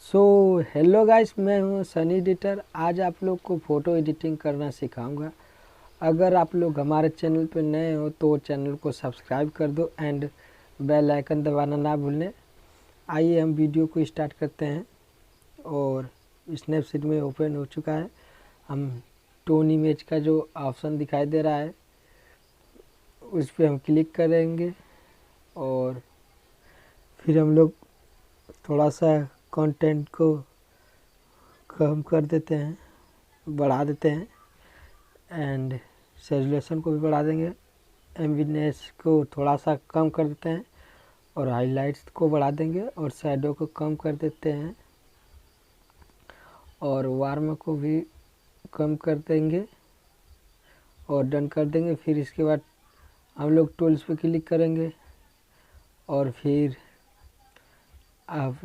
So hello guys, मैं हूं Sunny editor. आज आप लोग को फ़ोटो एडिटिंग करना सिखाऊंगा। अगर आप लोग हमारे चैनल पर नए हो तो चैनल को सब्सक्राइब कर दो एंड बेल आइकन दबाना ना भूलें। आइए हम वीडियो को स्टार्ट करते हैं। और स्नैपसीड में ओपन हो चुका है। हम टोन इमेज का जो ऑप्शन दिखाई दे रहा है उस पर हम क्लिक करेंगे और फिर हम लोग थोड़ा सा कंटेंट को कम कर देते हैं, बढ़ा देते हैं एंड सेचुरेशन को भी बढ़ा देंगे। एम्बिनेस को थोड़ा सा कम कर देते हैं और हाइलाइट्स को बढ़ा देंगे और शैडो को कम कर देते हैं और वार्म को भी कम कर देंगे और डन कर देंगे। फिर इसके बाद हम लोग टूल्स पे क्लिक करेंगे और फिर अब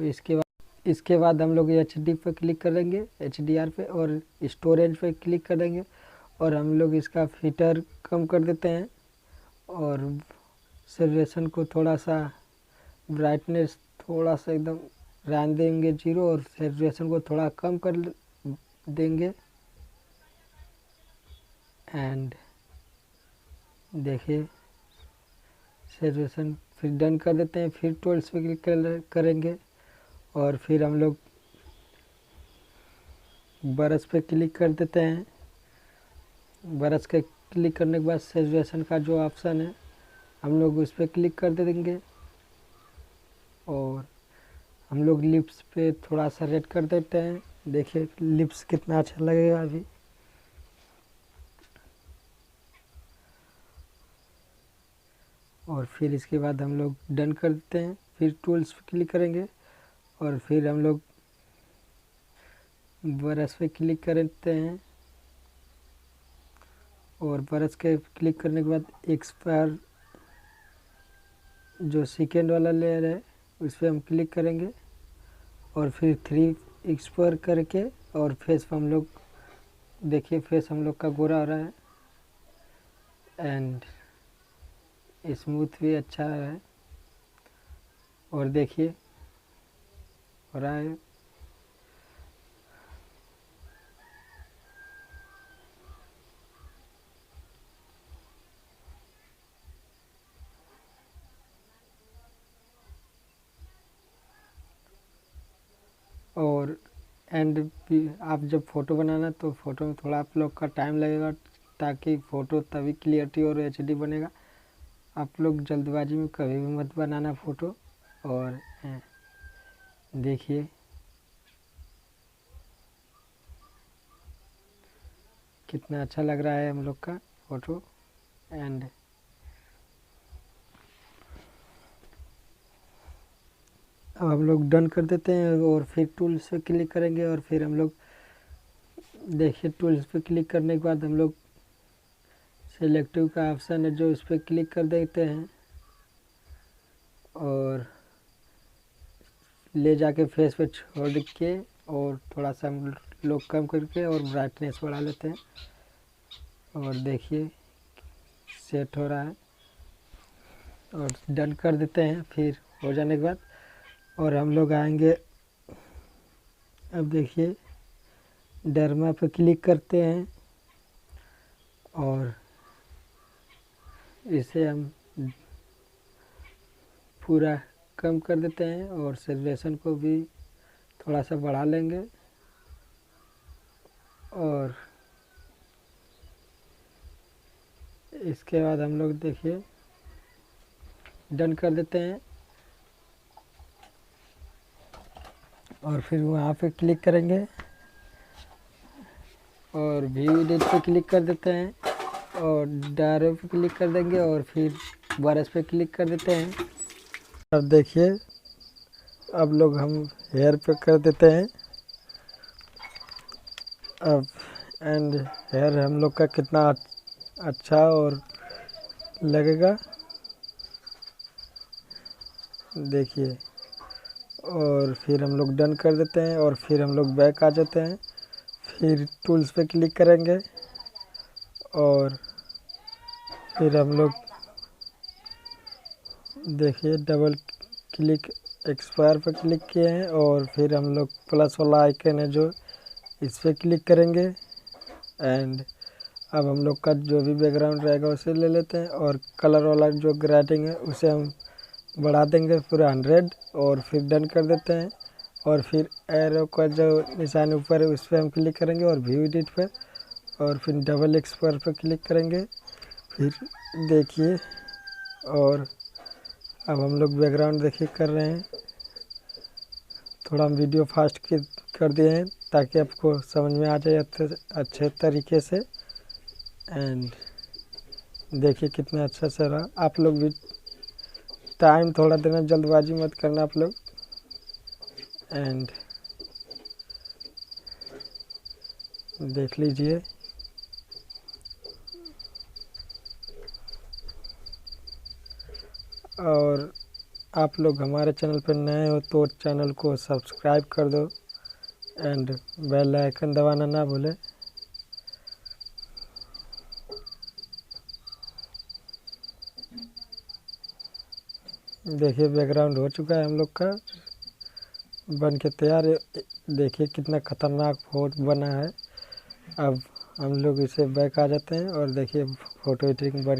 इसके बाद हम लोग HD पे क्लिक करेंगे, HDR पे, और स्टोरेज पे क्लिक करेंगे और हम लोग इसका फिल्टर कम कर देते हैं और सेचुरेशन को थोड़ा सा, ब्राइटनेस थोड़ा सा एकदम रहने देंगे 0 और सेचुरेशन को थोड़ा कम कर देंगे। एंड देखिए सेचुरेशन फिर डन कर देते हैं। फिर टूल्स पे क्लिक करेंगे और फिर हम लोग ब्रश पे क्लिक कर देते हैं। ब्रश के क्लिक करने के बाद सेचुरेशन का जो ऑप्शन है हम लोग उस पर क्लिक कर देंगे और हम लोग लिप्स पे थोड़ा सा रेड कर देते हैं। देखिए लिप्स कितना अच्छा लगेगा अभी। और फिर इसके बाद हम लोग डन कर देते हैं। फिर टूल्स पे क्लिक करेंगे और फिर हम लोग ब्रश पे क्लिक करते हैं और ब्रश के क्लिक करने के बाद एक्सपायर जो सेकेंड वाला लेयर है उस पर हम क्लिक करेंगे और फिर 3 एक्सपायर करके और फेस हम लोग, देखिए फेस हम लोग का गोरा हो रहा है एंड स्मूथ भी अच्छा है और देखिए हो रहा है। और एंड भी आप जब फ़ोटो बनाना तो फ़ोटो में थोड़ा आप लोग का टाइम लगेगा ताकि फ़ोटो तभी क्लियरिटी और HD बनेगा। आप लोग जल्दबाजी में कभी भी मत बनाना फ़ोटो। और देखिए कितना अच्छा लग रहा है हम लोग का फ़ोटो। एंड अब हम लोग डन कर देते हैं और फिर टूल्स पे क्लिक करेंगे और फिर हम लोग, देखिए टूल्स पे क्लिक करने के बाद हम लोग सिलेक्टिव का ऑप्शन है जो इस पर क्लिक कर देते हैं और ले जाके फेस पे छोड़ के और थोड़ा सा हम लोग कम करके और ब्राइटनेस बढ़ा लेते हैं और देखिए सेट हो रहा है और डन कर देते हैं। फिर हो जाने के बाद और हम लोग आएंगे, अब देखिए डर्मा पे क्लिक करते हैं और इसे हम पूरा कम कर देते हैं और सेचुरेशन को भी थोड़ा सा बढ़ा लेंगे और इसके बाद हम लोग देखिए डन कर देते हैं और फिर वहाँ पे क्लिक करेंगे और व्यू एडिट पे क्लिक कर देते हैं और डायरो पे क्लिक कर देंगे और फिर ब्रश पे क्लिक कर देते हैं। अब देखिए अब लोग हम हेयर पे कर देते हैं अब। एंड हेयर हम लोग का कितना अच्छा और लगेगा देखिए। और फिर हम लोग डन कर देते हैं और फिर हम लोग बैक आ जाते हैं। फिर टूल्स पे क्लिक करेंगे और फिर हम लोग देखिए डबल क्लिक एक्सपायर पर क्लिक किए हैं और फिर हम लोग प्लस वाला आइकन है जो, इस पर क्लिक करेंगे। एंड अब हम लोग का जो भी बैकग्राउंड रहेगा उसे ले लेते हैं और कलर वाला जो ग्रेडिंग है उसे हम बढ़ा देंगे पूरा 100 और फिर डन कर देते हैं। और फिर एरो का जो निशान ऊपर है उस पर हम क्लिक करेंगे और व्यू एडिट पर, और फिर डबल एक्सपायर पर क्लिक करेंगे। फिर देखिए, और अब हम लोग बैकग्राउंड देखिए कर रहे हैं। थोड़ा हम वीडियो फास्ट कर दिए हैं ताकि आपको समझ में आ जाए अच्छे तरीके से। एंड देखिए कितना अच्छा से रहा। आप लोग भी टाइम थोड़ा देना, जल्दबाजी मत करना आप लोग। एंड देख लीजिए। और आप लोग हमारे चैनल पर नए हो तो चैनल को सब्सक्राइब कर दो एंड बेल आइकन दबाना ना भूलें। देखिए बैकग्राउंड हो चुका है हम लोग का, बन के तैयार है। देखिए कितना खतरनाक फोटो बना है। अब हम लोग इसे बैक आ जाते हैं और देखिए फ़ोटो एडिटिंग बन